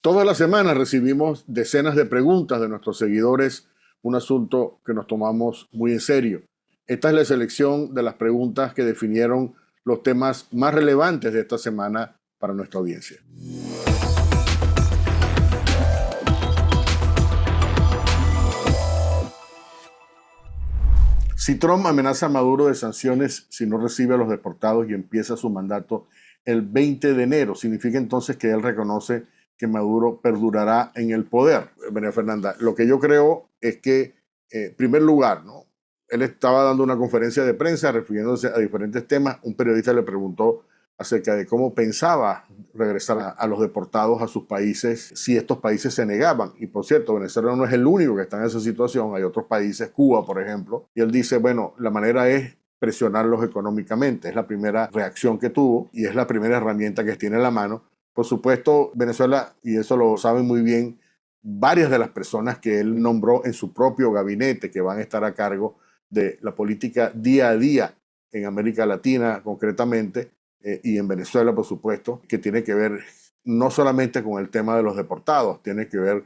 Todas las semanas recibimos decenas de preguntas de nuestros seguidores, un asunto que nos tomamos muy en serio. Esta es la selección de las preguntas que definieron los temas más relevantes de esta semana para nuestra audiencia. Si Trump amenaza a Maduro de sanciones si no recibe a los deportados y empieza su mandato el 20 de enero, significa entonces que él reconoce que Maduro perdurará en el poder. María Fernanda, lo que yo creo es que, en primer lugar, ¿no? Él estaba dando una conferencia de prensa refiriéndose a diferentes temas. Un periodista le preguntó acerca de cómo pensaba regresar a los deportados a sus países si estos países se negaban. Y por cierto, Venezuela no es el único que está en esa situación, hay otros países, Cuba por ejemplo, y él dice, bueno, la manera es presionarlos económicamente. Es la primera reacción que tuvo y es la primera herramienta que tiene en la mano. Por supuesto, Venezuela, y eso lo saben muy bien, varias de las personas que él nombró en su propio gabinete que van a estar a cargo de la política día a día en América Latina concretamente, y en Venezuela, por supuesto, que tiene que ver no solamente con el tema de los deportados, tiene que ver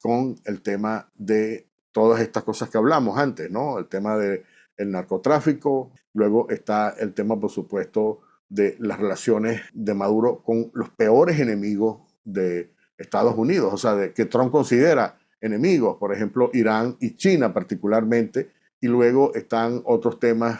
con el tema de todas estas cosas que hablamos antes, ¿no? El tema del narcotráfico, luego está el tema, por supuesto, de las relaciones de Maduro con los peores enemigos de Estados Unidos, o sea, de, que Trump considera enemigos, por ejemplo, Irán y China particularmente, y luego están otros temas,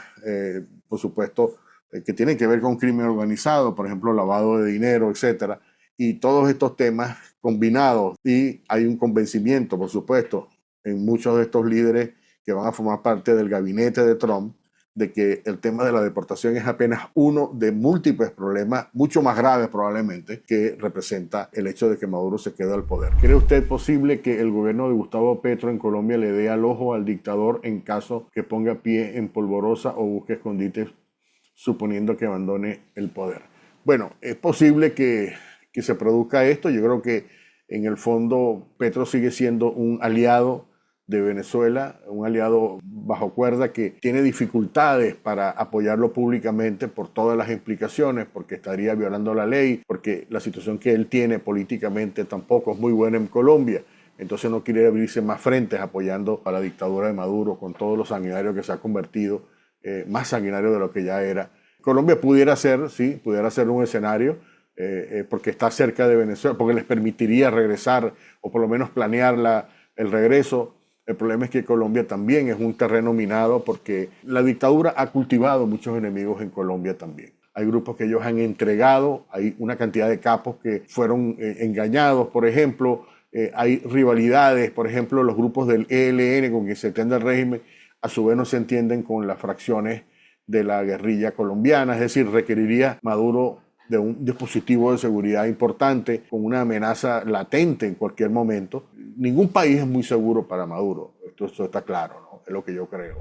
por supuesto, que tienen que ver con crimen organizado, por ejemplo, lavado de dinero, etcétera, y todos estos temas combinados, y hay un convencimiento, por supuesto, en muchos de estos líderes que van a formar parte del gabinete de Trump, de que el tema de la deportación es apenas uno de múltiples problemas, mucho más graves probablemente, que representa el hecho de que Maduro se quede al poder. ¿Cree usted posible que el gobierno de Gustavo Petro en Colombia le dé al ojo al dictador en caso que ponga pie en polvorosa o busque escondites, suponiendo que abandone el poder? Bueno, es posible que se produzca esto. Yo creo que en el fondo Petro sigue siendo un aliado de Venezuela, un aliado bajo cuerda que tiene dificultades para apoyarlo públicamente por todas las implicaciones, porque estaría violando la ley, porque la situación que él tiene políticamente tampoco es muy buena en Colombia. Entonces no quiere abrirse más frentes apoyando a la dictadura de Maduro con todo lo sanguinario que se ha convertido, más sanguinario de lo que ya era. Colombia pudiera ser, sí, pudiera ser un escenario, porque está cerca de Venezuela, porque les permitiría regresar o por lo menos planear el regreso. El problema es que Colombia también es un terreno minado porque la dictadura ha cultivado muchos enemigos en Colombia también. Hay grupos que ellos han entregado, hay una cantidad de capos que fueron engañados, por ejemplo, hay rivalidades, por ejemplo, los grupos del ELN con quien se entiende el régimen, a su vez no se entienden con las fracciones de la guerrilla colombiana, es decir, requeriría Maduro de un dispositivo de seguridad importante, con una amenaza latente en cualquier momento. Ningún país es muy seguro para Maduro, esto está claro, ¿no? Es lo que yo creo.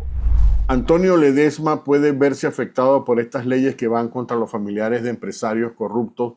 Antonio Ledesma puede verse afectado por estas leyes que van contra los familiares de empresarios corruptos,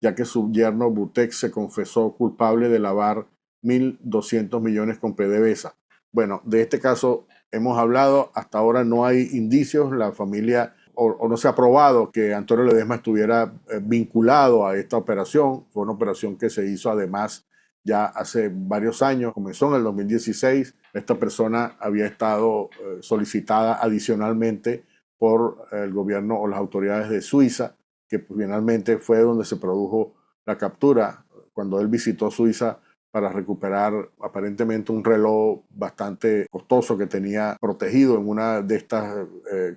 ya que su yerno Butec se confesó culpable de lavar 1.200 millones con PDVSA. Bueno, de este caso hemos hablado, hasta ahora no hay indicios, la familia o no se ha probado que Antonio Ledesma estuviera vinculado a esta operación. Fue una operación que se hizo además ya hace varios años, comenzó en el 2016. Esta persona había estado solicitada adicionalmente por el gobierno o las autoridades de Suiza, que finalmente fue donde se produjo la captura, cuando él visitó Suiza para recuperar aparentemente un reloj bastante costoso que tenía protegido en una de estas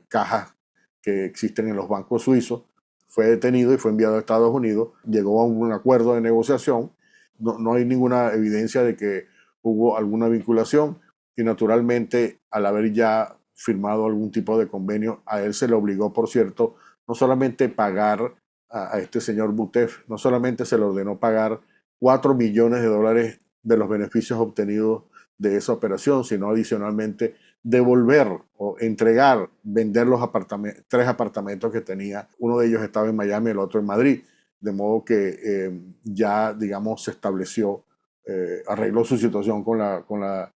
cajas que existen en los bancos suizos. Fue detenido y fue enviado a Estados Unidos, llegó a un acuerdo de negociación, no hay ninguna evidencia de que hubo alguna vinculación y naturalmente al haber ya firmado algún tipo de convenio, a él se le obligó, por cierto, no solamente pagar a este señor Butef, no solamente se le ordenó pagar 4 millones de dólares de los beneficios obtenidos de esa operación, sino adicionalmente devolver o entregar, vender los tres apartamentos que tenía. Uno de ellos estaba en Miami, el otro en Madrid, de modo que ya, digamos, se estableció, arregló su situación con el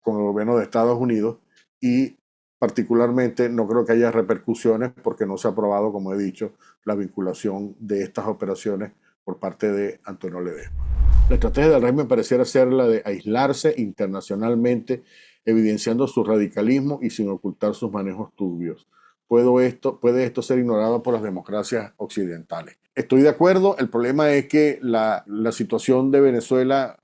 gobierno de Estados Unidos y particularmente no creo que haya repercusiones porque no se ha aprobado, como he dicho, la vinculación de estas operaciones por parte de Antonio Ledesma. La estrategia del régimen pareciera ser la de aislarse internacionalmente, evidenciando su radicalismo y sin ocultar sus manejos turbios. ¿Puede esto ser ignorado por las democracias occidentales? Estoy de acuerdo, el problema es que la situación de Venezuela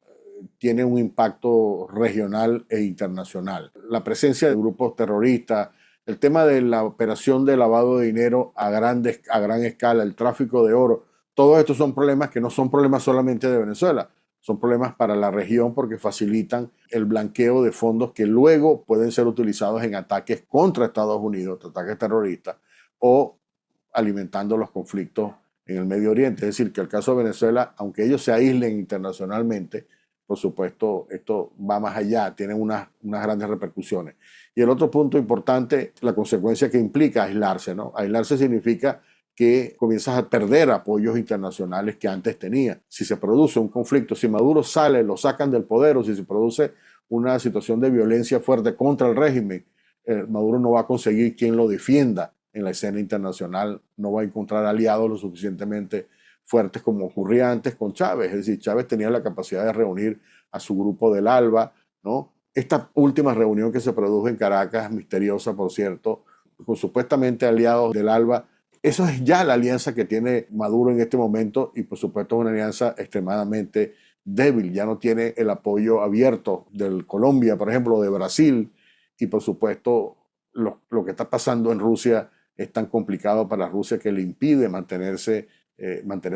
tiene un impacto regional e internacional. La presencia de grupos terroristas, el tema de la operación de lavado de dinero a gran escala, el tráfico de oro, todos estos son problemas que no son problemas solamente de Venezuela, son problemas para la región porque facilitan el blanqueo de fondos que luego pueden ser utilizados en ataques contra Estados Unidos, ataques terroristas, o alimentando los conflictos en el Medio Oriente. Es decir, que el caso de Venezuela, aunque ellos se aíslen internacionalmente, por supuesto, esto va más allá, tiene unas grandes repercusiones. Y el otro punto importante, la consecuencia que implica aislarse, ¿no? Aislarse significa que comienzas a perder apoyos internacionales que antes tenía. Si se produce un conflicto, si Maduro sale, lo sacan del poder, o si se produce una situación de violencia fuerte contra el régimen, Maduro no va a conseguir quien lo defienda en la escena internacional, no va a encontrar aliados lo suficientemente fuertes como ocurría antes con Chávez. Es decir, Chávez tenía la capacidad de reunir a su grupo del ALBA, ¿no? Esta última reunión que se produjo en Caracas, misteriosa por cierto, con supuestamente aliados del ALBA, eso es ya la alianza que tiene Maduro en este momento y por supuesto es una alianza extremadamente débil, ya no tiene el apoyo abierto del Colombia, por ejemplo, de Brasil y por supuesto lo que está pasando en Rusia es tan complicado para Rusia que le impide mantener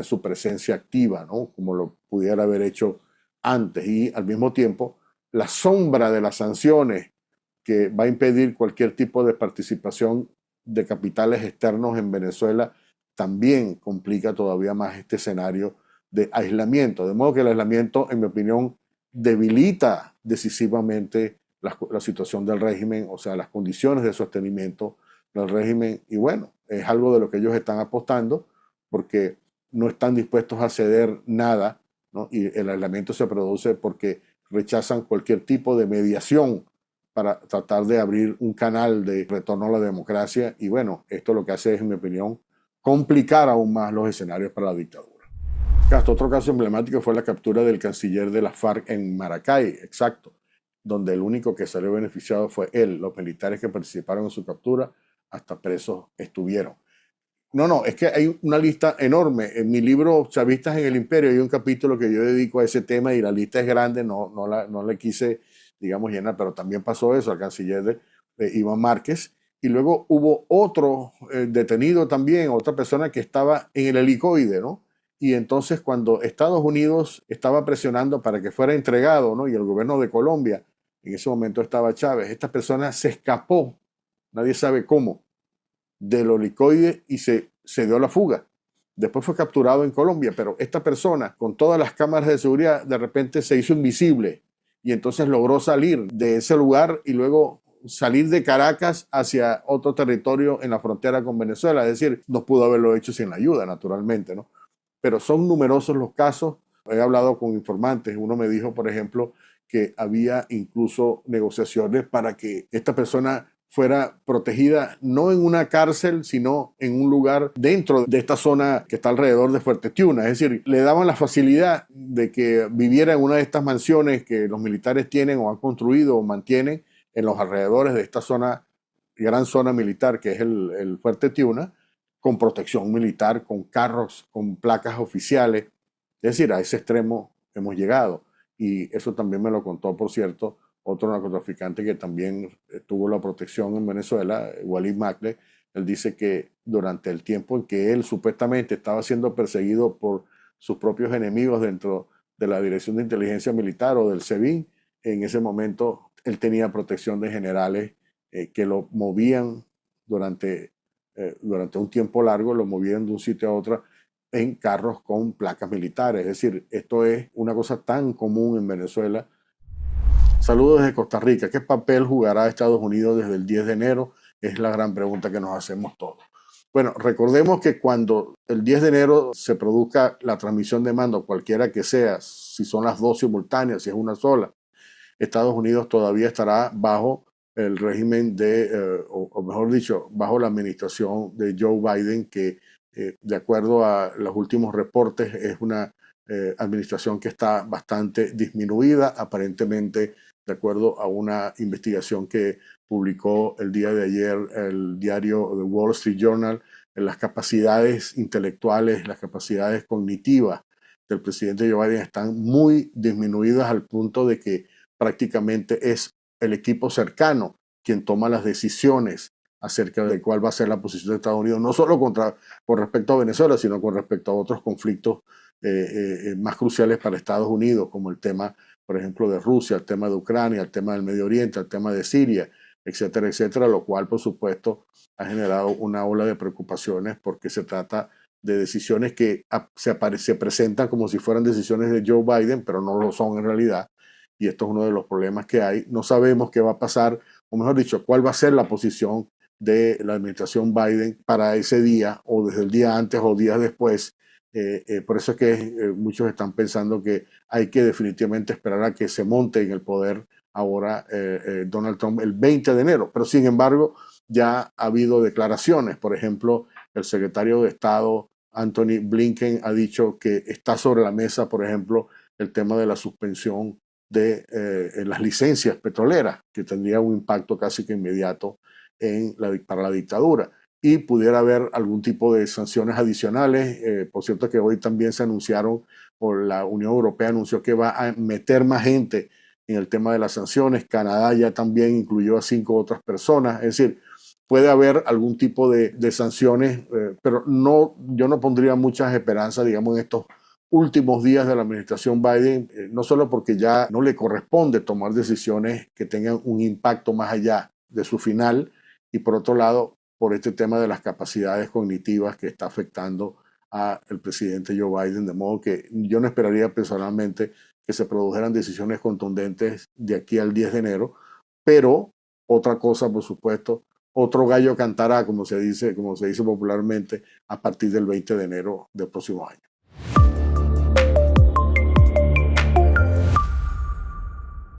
su presencia activa, ¿no? Como lo pudiera haber hecho antes. Y al mismo tiempo, la sombra de las sanciones que va a impedir cualquier tipo de participación de capitales externos en Venezuela también complica todavía más este escenario de aislamiento. De modo que el aislamiento, en mi opinión, debilita decisivamente la situación del régimen, o sea, las condiciones de sostenimiento del régimen. Y bueno, es algo de lo que ellos están apostando porque no están dispuestos a ceder nada, ¿no? Y el aislamiento se produce porque rechazan cualquier tipo de mediación para tratar de abrir un canal de retorno a la democracia. Y bueno, esto lo que hace es, en mi opinión, complicar aún más los escenarios para la dictadura. Otro caso emblemático fue la captura del canciller de la FARC en Maracay, exacto, donde el único que salió beneficiado fue él. Los militares que participaron en su captura hasta presos estuvieron. No, es que hay una lista enorme. En mi libro Chavistas en el Imperio hay un capítulo que yo dedico a ese tema y la lista es grande, no le quise, digamos, llenar, pero también pasó eso al canciller de Iván Márquez. Y luego hubo otro detenido también, otra persona que estaba en el helicoide, ¿no? Y entonces cuando Estados Unidos estaba presionando para que fuera entregado, ¿no? Y el gobierno de Colombia, en ese momento estaba Chávez, esta persona se escapó, nadie sabe cómo, del helicoide y se dio la fuga. Después fue capturado en Colombia, pero esta persona, con todas las cámaras de seguridad, de repente se hizo invisible y entonces logró salir de ese lugar y luego salir de Caracas hacia otro territorio en la frontera con Venezuela. Es decir, no pudo haberlo hecho sin la ayuda, naturalmente, ¿no? Pero son numerosos los casos. He hablado con informantes. Uno me dijo, por ejemplo, que había incluso negociaciones para que esta persona fuera protegida no en una cárcel, sino en un lugar dentro de esta zona que está alrededor de Fuerte Tiuna. Es decir, le daban la facilidad de que viviera en una de estas mansiones que los militares tienen o han construido o mantienen en los alrededores de esta zona, gran zona militar que es el Fuerte Tiuna, con protección militar, con carros, con placas oficiales. Es decir, a ese extremo hemos llegado. Y eso también me lo contó, por cierto, otro narcotraficante que también tuvo la protección en Venezuela, Walid Macle. Él dice que durante el tiempo en que él supuestamente estaba siendo perseguido por sus propios enemigos dentro de la Dirección de Inteligencia Militar o del SEBIN, en ese momento él tenía protección de generales que lo movían durante un tiempo largo, lo movían de un sitio a otro en carros con placas militares. Es decir, esto es una cosa tan común en Venezuela. Saludos desde Costa Rica. ¿Qué papel jugará Estados Unidos desde el 10 de enero? Es la gran pregunta que nos hacemos todos. Bueno, recordemos que cuando el 10 de enero se produzca la transmisión de mando, cualquiera que sea, si son las dos simultáneas, si es una sola, Estados Unidos todavía estará bajo el régimen o mejor dicho, bajo la administración de Joe Biden, que de acuerdo a los últimos reportes es una administración que está bastante disminuida, aparentemente, de acuerdo a una investigación que publicó el día de ayer el diario The Wall Street Journal, las capacidades intelectuales, las capacidades cognitivas del presidente Joe Biden están muy disminuidas al punto de que prácticamente es el equipo cercano quien toma las decisiones acerca de cuál va a ser la posición de Estados Unidos, no solo con respecto a Venezuela, sino con respecto a otros conflictos más cruciales para Estados Unidos, como el tema, por ejemplo, de Rusia, el tema de Ucrania, el tema del Medio Oriente, el tema de Siria, etcétera, etcétera, lo cual, por supuesto, ha generado una ola de preocupaciones porque se trata de decisiones que se presentan como si fueran decisiones de Joe Biden, pero no lo son en realidad. Y esto es uno de los problemas que hay. No sabemos qué va a pasar, o mejor dicho, cuál va a ser la posición de la administración Biden para ese día, o desde el día antes o días después. Por eso es que muchos están pensando que hay que definitivamente esperar a que se monte en el poder ahora Donald Trump el 20 de enero. Pero sin embargo, ya ha habido declaraciones. Por ejemplo, el secretario de Estado Anthony Blinken ha dicho que está sobre la mesa, por ejemplo, el tema de la suspensión de las licencias petroleras, que tendría un impacto casi que inmediato para la dictadura. Y pudiera haber algún tipo de sanciones adicionales. Por cierto que hoy también se anunciaron, o la Unión Europea anunció que va a meter más gente en el tema de las sanciones. Canadá ya también incluyó a 5 otras personas. Es decir, puede haber algún tipo de sanciones, pero no, yo no pondría muchas esperanzas, digamos, en estos últimos días de la administración Biden, no solo porque ya no le corresponde tomar decisiones que tengan un impacto más allá de su final, y por otro lado, por este tema de las capacidades cognitivas que está afectando al presidente Joe Biden, de modo que yo no esperaría personalmente que se produjeran decisiones contundentes de aquí al 10 de enero, pero otra cosa, por supuesto, otro gallo cantará, como se dice popularmente, a partir del 20 de enero del próximo año.